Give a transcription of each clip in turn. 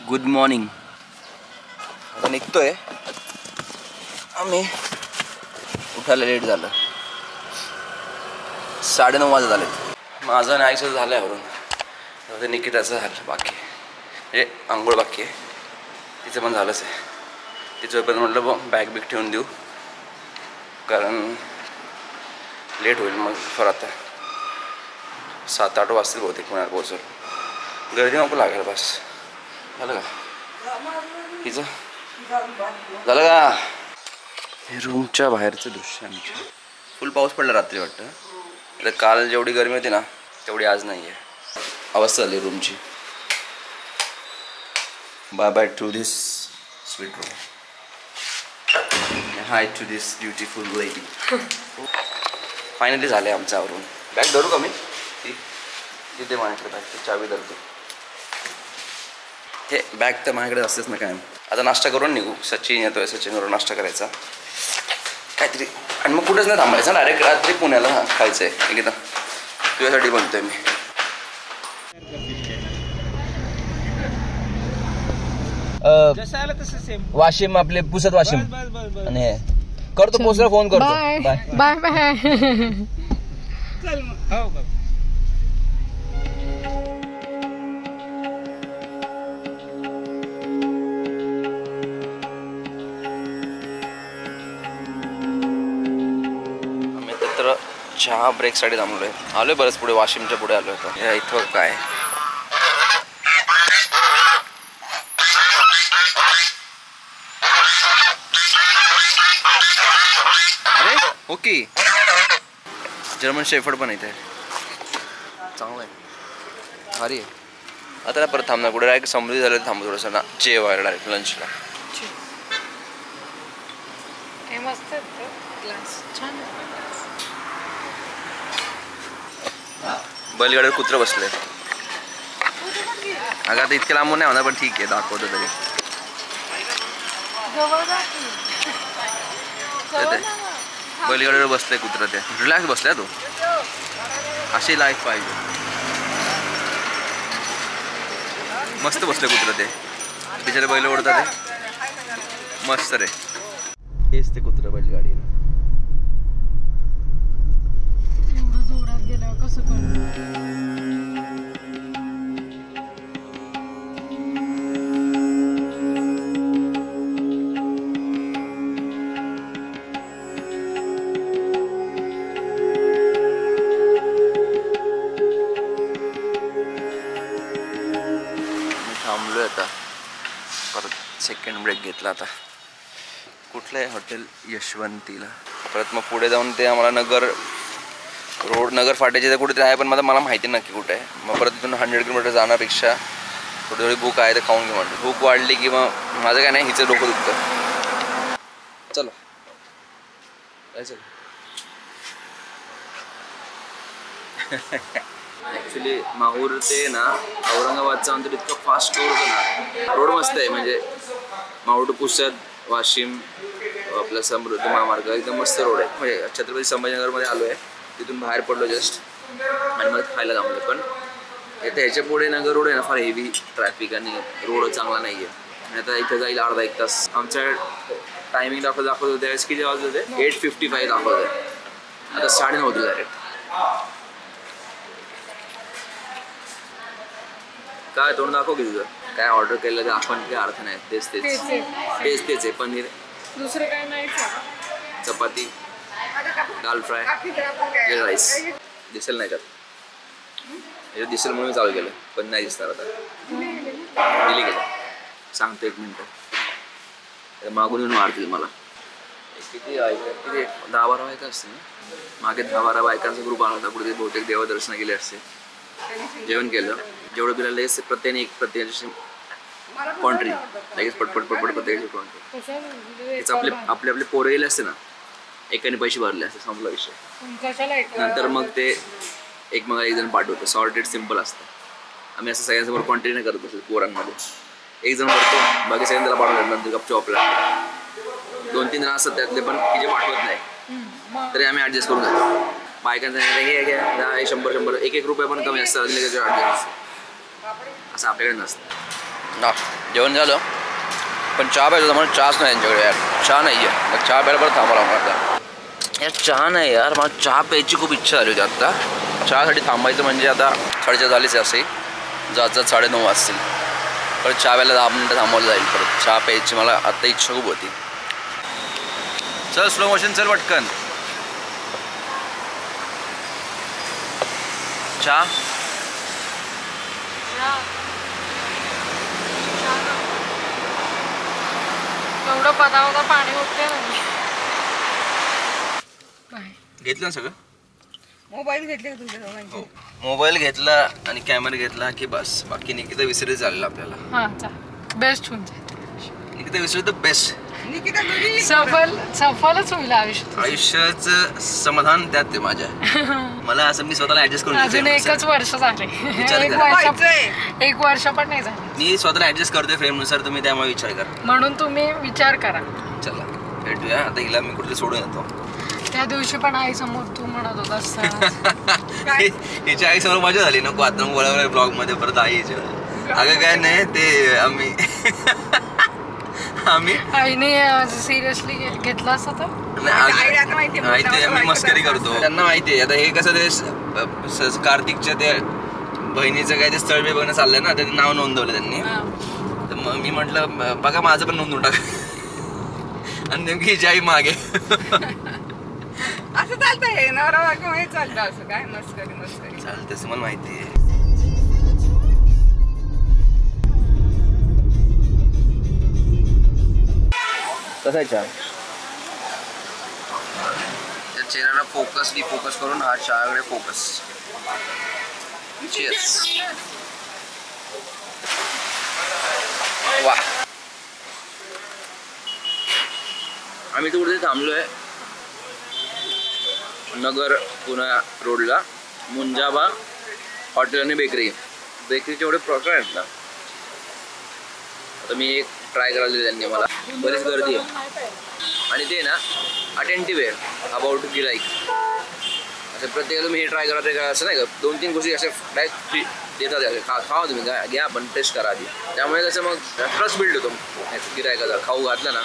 Good morning. आता निघतोय आम्ही. उठायला लेट झालं. 9:30 वाजत आलेत. माझं नाहीचं झालं आहे वरून. निकिताचं झालं बाकी म्हणजे आंघोळ बाकी आहे. तिचं पण झालंच आहे. तिचं पण म्हटलं बॅग बिग ठेवून देऊ कारण लेट होईल मग. फर आता 7-8 वाजतील बहुतेक पुण्यात पोहोचल. गर्दी नको लागेल. बस झालं का हिचं? झालं का? हे रूमच्या बाहेरचं दृश्य आमच्या. फुल पाऊस पडला रात्री वाटतं. तर काल जेवढी गरमी होती ना तेवढी आज नाही आहे. अवस्था झाली रूमची. Bye bye to this sweet room. Hi to this beautiful lady. Finally झालं आहे आमचं आवरून. बॅग धरू का मी? तिथे माझ्याकडे बॅग चावी धरतो. हे बॅग तर माझ्याकडे असतेच ना कायम. आता नाश्ता करून निघू. सचिन येतोय. सचिनवरून नाश्ता करायचा काहीतरी आणि मग कुठेच नाही थांबायचं. डायरेक्ट रात्री पुण्याला खायचं आहे. एकदा तुझ्यासाठी बनतोय मी. वाशिम आपले पुसद वाशिम आणि हे करतो. पोचला फोन करतो. Bye bye bye. चल मग. चहा ब्रेकसाठी थांबलोय. आलोय बरंच पुढे. वाशिमच्या पुढे आलोय. या इथं काय अरे ओके जर्मन शेफर्ड पण इथे चांगलं आहे. भारी आहे. आता ना परत थांबणार कुठे. डायरेक्ट समृद्धी झालं थांबू थोडंसं ना जेवायला डायरेक्ट लंचला. बैलगाडीवर कुत्रं बसलंय. अगं आता इतके लांबून नाही होणार पण ठीक आहे दाखवतो तरी. बैलगाडीवर बसलंय कुत्रं. ते रिलॅक्स बसलाय तो. अशी लाईफ पाहिजे. मस्त बसलं कुत्रं. ते बिचारे बैल ओढतात ते मस्त रे. हेच ते कुत्रं बैलगाडी. थांबलोय आता. परत सेकंड ब्रेक घेतला. आता कुठलं आहे हॉटेल? यशवंतीला. परत मग पुढे जाऊन ते आम्हाला नगर फाट्याचे तर कुठेतरी आहे पण मला माहिती नक्की कुठे आहे. मग परत तिथून 100 किलोमीटर जाण्यापेक्षा थोडी थोडी भूक आहे तर खाऊन घेऊ म्हणतो. भूक वाढली की मग माझं काय नाही हिचं डोकं दुखतं. चलो जायचं. ॲक्च्युली माहूर ते ना औरंगाबादचा अंतर इतकं फास्ट रोड होतं ना. रोड मस्त आहे म्हणजे माहूर टू पुसद वाशिम आपला समृद्धी महामार्ग एकदम मस्त रोड आहे. म्हणजे छत्रपती संभाजीनगरमध्ये आलो आहे. तिथून बाहेर पडलो जस्ट आणि मग खायला थांबलो. पण आता ह्याच्या पुढे नगर रोड आहे ना फार हेवी ट्रॅफिक आणि रोड चांगला नाही आहे. आणि आता इथं जाईल अर्धा एक तास. आमच्या टायमिंग दाखवत होते त्यावेळेस किती वाजले होते? 8:55 दाखवत आहे. आता 9:30 होते डायरेक्ट. काय तोंड दाखव की तुझं. काय ऑर्डर केलं तर आपण काही अर्थ नाही. तेच आहे. पनीर दुसरं काय नाही. चपाती दाल फ्राय राईस. दिसेल नाही का? याच्यात दिसेल म्हणून चालू केलं पण नाही दिसणार आता. दिली गेलं. सांगतो 1 मिनटं. मागून येऊन मारतील मला. किती 10-12 बायका असतील ना. मागे 10-12 बायकांचा ग्रुप आला होता. पुढे बहुतेक देवदर्शन केले असते. जेवण केलं. जेवढं बिला लगेच प्रत्येकाची कॉन्ट्री लगेच पटपट प्रत्येकाची कॉन्ट्री. हेच आपले पोरं गेले असते ना एकाने पैसे भरले असते. संपला विषय. नंतर मग ते एक जण पाठवतो. सॉर्टेड सिम्पल असतं. आम्ही असं सगळ्यांसमोर कॉन्ट्री नाही करत बसतो. पोरांमध्ये एक जण भरतो बाकी सगळ्यांना त्याला पाठवलं. नंतर गपचॉपला 2-3 जण असतात त्यातले पण की जे पाठवत नाही तरी आम्ही ॲडजस्ट करून जातो. बायकांचं हे घ्या 100-100 1-1 रुपये पण कमी असतात. असं आपल्याकडे नसतं. ना जेवण झालं पण चहा प्यायचं मला चहाच नाही यांच्याकडे यार. चहा नाही आहे. चहा प्यायला परत थांबावं लागणार आता यार. चहा नाही यार. मला चहा प्यायची खूप इच्छा झाली होती आत्ता. चहासाठी थांबायचं म्हणजे आता 4:30 झालीच असे. जात 9:30 वाजतील. परत चहा प्यायला 10 मिनिटं थांबवलं जाईल. परत चहा प्यायची मला आत्ता इच्छा खूप होती. चल स्लो मोशन चल पटकन. चहा एवढं पदावता पाणी उठते घेतलं ना सगळं. मोबाईल घेतले का तुमच्या दोघांचे? मोबाईल घेतला आणि कॅमेरा घेतला की बस. बाकी निकिता विसरत झालेला आपल्याला. हा चा बेस्ट होऊन जाईल. निकिता विसरत बेस्ट. निकिता सफलच होईल आयुष्य. आयुष्याचं समाधान त्यात ते माझ्या. मला असं मी स्वतःला ऍडजस्ट करून अजून एकच वर्ष झाले. एक वर्ष पण नाही झाले. मी स्वतःला ऍडजस्ट करतोय फ्रेमनुसार. तुम्ही त्यामुळे विचार करा. म्हणून तुम्ही विचार करा. चला भेटूया. आता हिला मी कुठे सोडून येतो. त्या दिवशी पण आई समोर तू म्हणत होतास हिच्या आई समोर मजा झाली. नको आता बोलावलं ब्लॉग मध्ये परत आईच्या. अगं काय नाही ते आम्ही आईने सिरियसली घेतला असता तर माहिती मी मस्करी करतो. त्यांना माहितीये आता हे कसं ते कार्तिकच्या त्या बहिणीचं काय ते स्थळ बघणं चाललंय ना. त्याचं नाव नोंदवलं त्यांनी. तर मग मी म्हटलं बघा माझं पण नोंदवून टाका. आणि नेमकी हिची आई मागे. असं चालतंय नवरा बायको मध्ये चालतं असं काय मस्करी चालतं असं मला माहिती आहे. कसा आहे चहा? त्या चेहऱ्याला फोकस करून हा चहाकडे फोकस. चीयर्स. वा आम्ही तर कुठे थांबलोय नगर पुणे रोडला. मुंजाबा हॉटेल आणि बेकरी. बेकरीचे एवढे प्रकार आहेत ना. आता मी एक ट्राय करायला त्यांनी मला. बरीच गर्दी आहे आणि ते ना अटेंटिव्ह आहे अबाउट गिराईक. असं प्रत्येकाला मी हे ट्राय करा ते करा असं नाही का. 2-3 गोष्टी अशा डायरेक्ट फ्री देतात. खावा तुम्ही घ्या पण टेस्ट करा आधी. त्यामुळे कसं मग ट्रस्ट बिल्ड होतो गिरायकाचा. खाऊ घातला ना.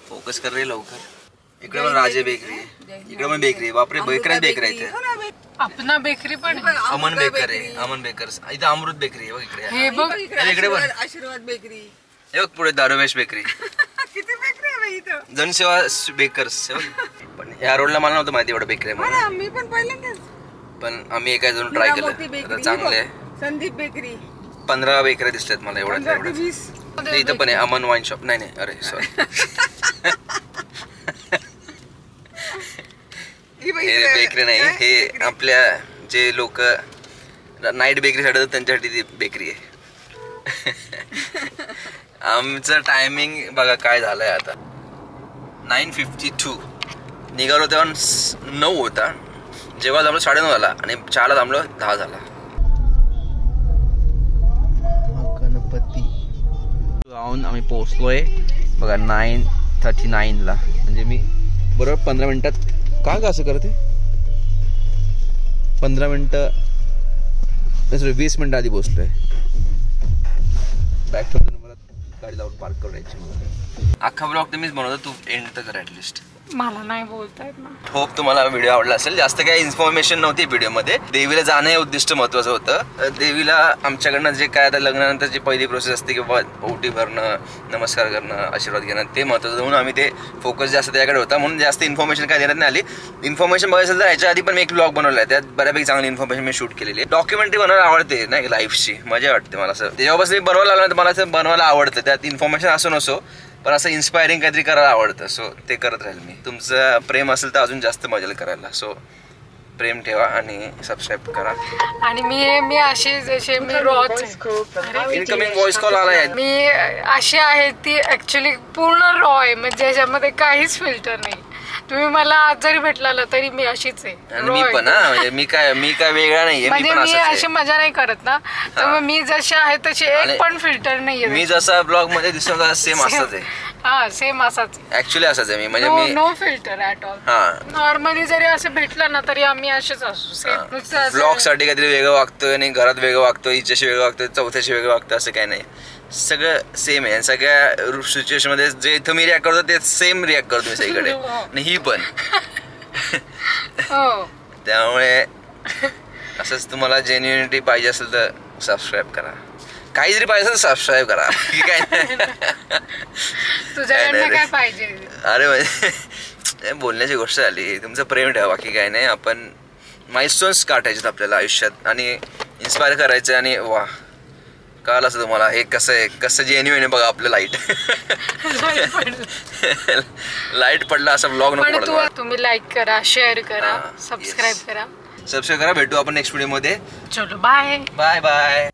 फोकस कर रे लवकर. इकडे पण राजे बेकरी आहे. इकडे पण बेकरी. बापरे बेकरीच बेकरी आहे इथे. अपना बेकरी पण अमन बेकर आहे. अमन बेकर्स. इथं अमृत बेकरी आहे बघ इकडे. हे बघ इकडे पण आशीर्वाद बेकरी. हे बघ पुढे दारुवेश बेकरी. किती बेकरी आहे इथं. जनसेवा बेकर्स. पण या रोडला मला नव्हतं माहिती एवढं बेकरी आहे. मी पण पहिल्यांदाच. पण आम्ही एका जण ट्राय केलं. चांगले आहे. संदीप बेकरी. 15 बेकऱ्या दिसतात मला एवढ्या. इथं पण आहे अमन वाईन शॉप. नाही अरे सॉरी. हे बेकरी नाही. हे आपल्या जे लोक नाईट बेकरी साठी त्यांच्यासाठी ती बेकरी आहे. आमचं टायमिंग बघा काय झालंय आता. 9:52 निघालो तेव्हा 9 होता. जेव्हा थांबलो 9:30 झाला आणि चहाला थांबलो 10 झाला. गणपती जाऊन आम्ही पोहोचलोय बघा 9:39ला. म्हणजे मी बरोबर 15 मिनिटात. का असं करते. 15 मिनिटं 20 मिनिटं आधी पोहोचलोय. बॅक ठेवतो मला गाडी लावून पार्क करायची. अख्खा ब्लॉग तर मीच बनवतो. तू एंड तर कर ऍटलिस्ट. मला नाही बोलता येत ना. होप तुम्हाला व्हिडिओ आवडला असेल. जास्त काही इन्फॉर्मेशन नव्हती व्हिडिओमध्ये. देवीला जाणं हे उद्दिष्ट महत्वाचं होतं. देवीला आमच्याकडनं जे काय आता लग्नानंतर जी पहिली प्रोसेस असते किंवा ओटी भरणं, नमस्कार करणं, आशीर्वाद घेणं ते महत्वाचं. म्हणून आम्ही ते फोकस जास्त त्याकडे होता. म्हणून जास्त इन्फॉर्मेशन काय देण्यात नाही आली. इन्फॉर्मेशन बघायचं तर ह्याच्या आधी पण मी एक ब्लॉग बनवला आहे. त्यात बऱ्यापैकी चांगली इन्फॉर्मेशन मी शूट केलेली आहे. डॉक्युमेंटरी बनवायला आवडते नाही लाईफची. मजा वाटते मला. असं जेव्हापासून मी बनवायला लागलं तर मला असं बनवायला आवडतं. त्यात इन्फॉर्मेशन असो नसो पण असं इन्स्पायरिंग काहीतरी करायला आवडतं. सो ते करत राहील मी. तुमचं प्रेम असेल तर अजून जास्त मजा करायला. सो प्रेम ठेवा आणि सबस्क्राईब करा. आणि मी अशी जसे मी रॉच इनकमिंग व्हॉइस कॉल आलाय. मी अशी आहे ती ऍक्च्युली पूर्ण रॉ आहे. म्हणजे ज्याच्यामध्ये काहीच फिल्टर नाही. तुम्ही मला आज जरी भेटला तरी मी अशीच आहे. मी पण म्हणजे मी काय वेगळा नाहीये. म्हणजे मी अशी मजा नाही करत ना. तर मी जशी आहे तशी एक पण फिल्टर नाहीये. मी जसा ब्लॉग मध्ये दिसतो सेम असतच आहे. हा सेम असाच ऍक्च्युली असाच आहे मी, म्हणजे me know filter at all. Normally जरी असं भेटलं ना तरी आम्ही असेच असू सेम. ब्लॉग साठी काहीतरी वेगळं वागतोय आणि घरात वेगळं वागतोय, हिच्याशी वेगळं वागतोय, चौथ्याशी वेगळं वागतोय, असं काही नाही. सगळं सेम आहे. सगळ्या सिच्युएशन मध्ये जे इथं मी रिॲक्ट करतो ते सेम रिॲक्ट करतो मी सगळीकडे आणि ही पण. त्यामुळे असंच तुम्हाला जेन्युइनिटी पाहिजे असेल तर सबस्क्राईब करा, काही जरी पाहिजे असेल तर सबस्क्राईब करा. काय तुझ्याकडनं काय पाहिजे? अरे म्हणजे बोलण्याची गोष्ट झाली, तुमचं प्रेम ठेवा, बाकी काय नाही. आपण माइलस्टोन्स गाठायचे आपल्याला आयुष्यात आणि इन्स्पायर करायचं. आणि वा कळलं असं तुम्हाला हे कसं आहे, कसं जेन्युइन आहे बघा आपलं. लाईट पडला असा ब्लॉग नको. तुम्ही लाईक करा, शेअर करा, सबस्क्राईब करा. भेटू आपण नेक्स्ट व्हिडिओ मध्ये. चलो बाय बाय बाय.